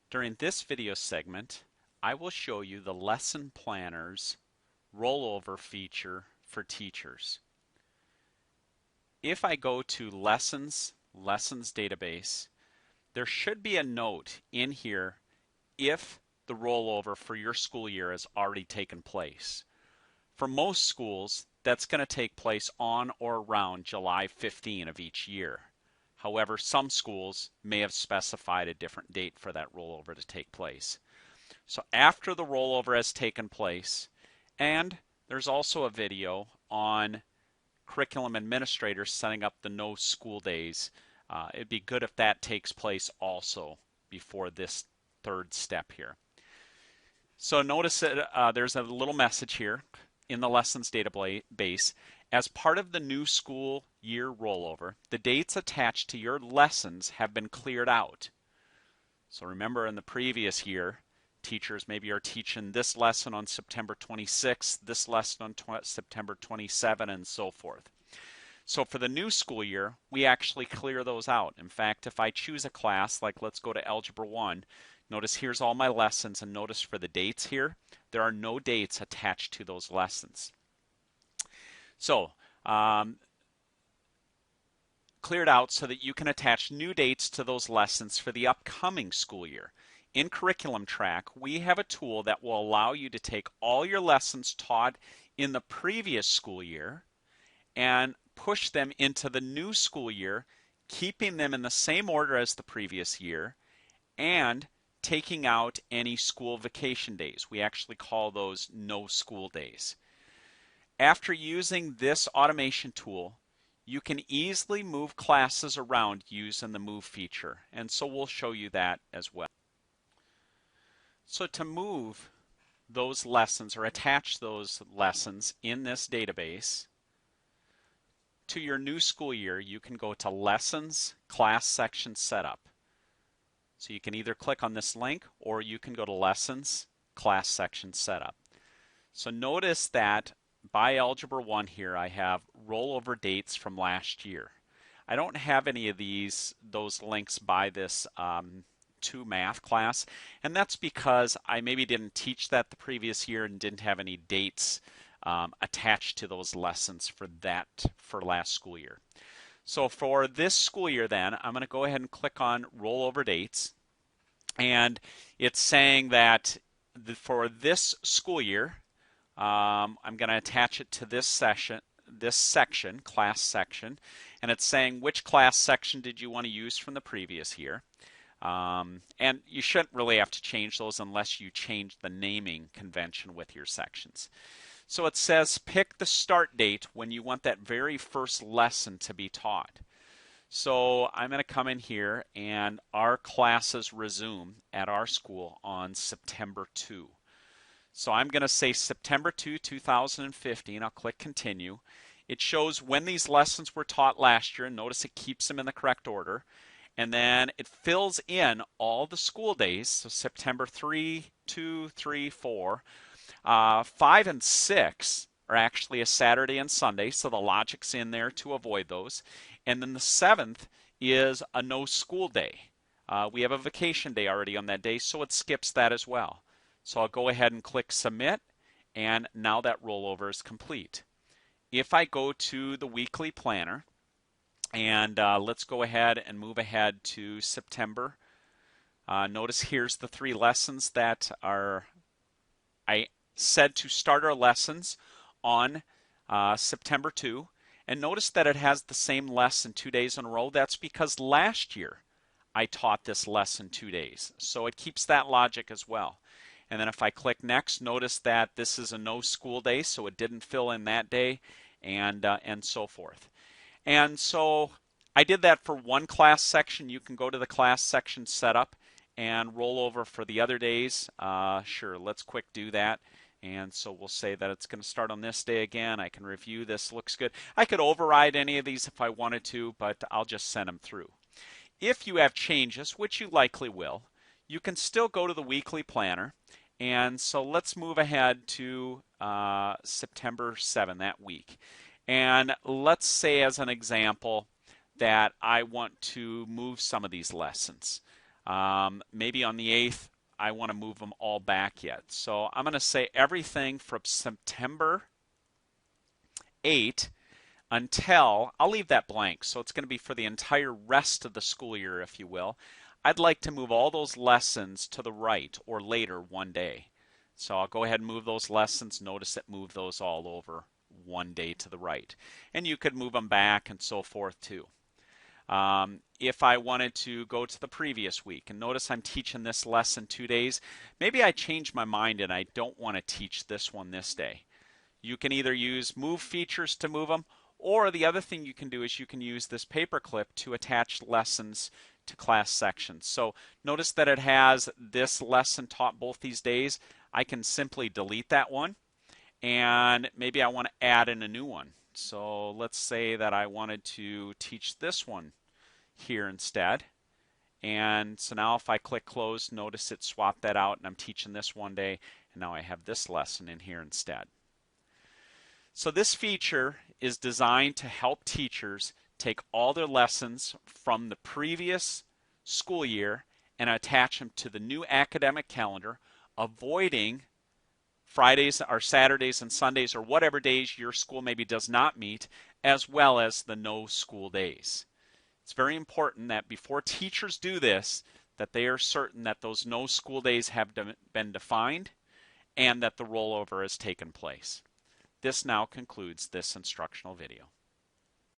During this video segment, I will show you the Lesson Planner's rollover feature for teachers. If I go to Lessons Database, there should be a note in here if the rollover for your school year has already taken place. For most schools, that's going to take place on or around July 15 of each year. However, some schools may have specified a different date for that rollover to take place. So after the rollover has taken place, and there's also a video on curriculum administrators setting up the no school days. It'd be good if that takes place also before this third step here. So notice that there's a little message here in the lessons database. As part of the new school year rollover, the dates attached to your lessons have been cleared out. So remember, in the previous year, teachers maybe are teaching this lesson on September 26th, this lesson on September 27th, and so forth. So for the new school year, we actually clear those out. In fact, if I choose a class, like let's go to Algebra 1, notice here's all my lessons, and notice for the dates here, there are no dates attached to those lessons. So, cleared out so that you can attach new dates to those lessons for the upcoming school year. In Curriculum Track, we have a tool that will allow you to take all your lessons taught in the previous school year and push them into the new school year, keeping them in the same order as the previous year, and taking out any school vacation days. We actually call those no school days. After using this automation tool, you can easily move classes around using the move feature, and so we'll show you that as well. So to move those lessons or attach those lessons in this database to your new school year, you can go to Lessons, Class Section Setup. So you can either click on this link or you can go to Lessons, Class Section Setup. So notice that by Algebra 1 here, I have rollover dates from last year. I don't have any of those links by this to math class, and that's because I maybe didn't teach that the previous year and didn't have any dates attached to those lessons for last school year. So for this school year then, I'm going to go ahead and click on Rollover Dates, and it's saying that for this school year, I'm going to attach it to this section, class section, and it's saying which class section did you want to use from the previous year. And you shouldn't really have to change those unless you change the naming convention with your sections. So it says pick the start date when you want that very first lesson to be taught. So I'm going to come in here, and our classes resume at our school on September 2. So I'm going to say September 2, 2015. I'll click Continue. It shows when these lessons were taught last year, and notice it keeps them in the correct order. And then it fills in all the school days, so September 3, 2, 3, 4. 5 and 6 are actually a Saturday and Sunday, so the logic's in there to avoid those. And then the 7th is a no school day. We have a vacation day already on that day, so it skips that as well. So I'll go ahead and click Submit, and now that rollover is complete. If I go to the weekly planner, and let's go ahead and move ahead to September. Notice here's the 3 lessons that I said to start our lessons on September 2. And notice that it has the same lesson 2 days in a row. That's because last year I taught this lesson 2 days. So it keeps that logic as well. And then if I click Next, notice that this is a no school day, so it didn't fill in that day, and so forth. And so I did that for one class section. You can go to the class section setup and roll over for the other days. Sure, let's quick do that. And so we'll say that it's going to start on this day again. I can review this, looks good. I could override any of these if I wanted to, but I'll just send them through. If you have changes, which you likely will, you can still go to the weekly planner. And so let's move ahead to September 7, that week. And let's say as an example that I want to move some of these lessons. Maybe on the 8th, I want to move them all back yet. So I'm going to say everything from September 8 until, I'll leave that blank, so it's going to be for the entire rest of the school year, if you will. I'd like to move all those lessons to the right or later one day. So I'll go ahead and move those lessons. Notice it moved those all over one day to the right. And you could move them back and so forth too. If I wanted to go to the previous week, and notice I'm teaching this lesson 2 days, maybe I change my mind and I don't want to teach this one this day. You can either use move features to move them, or the other thing you can do is you can use this paperclip to attach lessons to class sections. So notice that it has this lesson taught both these days. I can simply delete that one, and maybe I want to add in a new one. So let's say that I wanted to teach this one here instead. And so now if I click close, notice it swapped that out and I'm teaching this one day, and now I have this lesson in here instead. So this feature is designed to help teachers take all their lessons from the previous school year and attach them to the new academic calendar, avoiding Fridays or Saturdays and Sundays or whatever days your school maybe does not meet, as well as the no school days. It's very important that before teachers do this, that they are certain that those no school days have been defined and that the rollover has taken place. This now concludes this instructional video.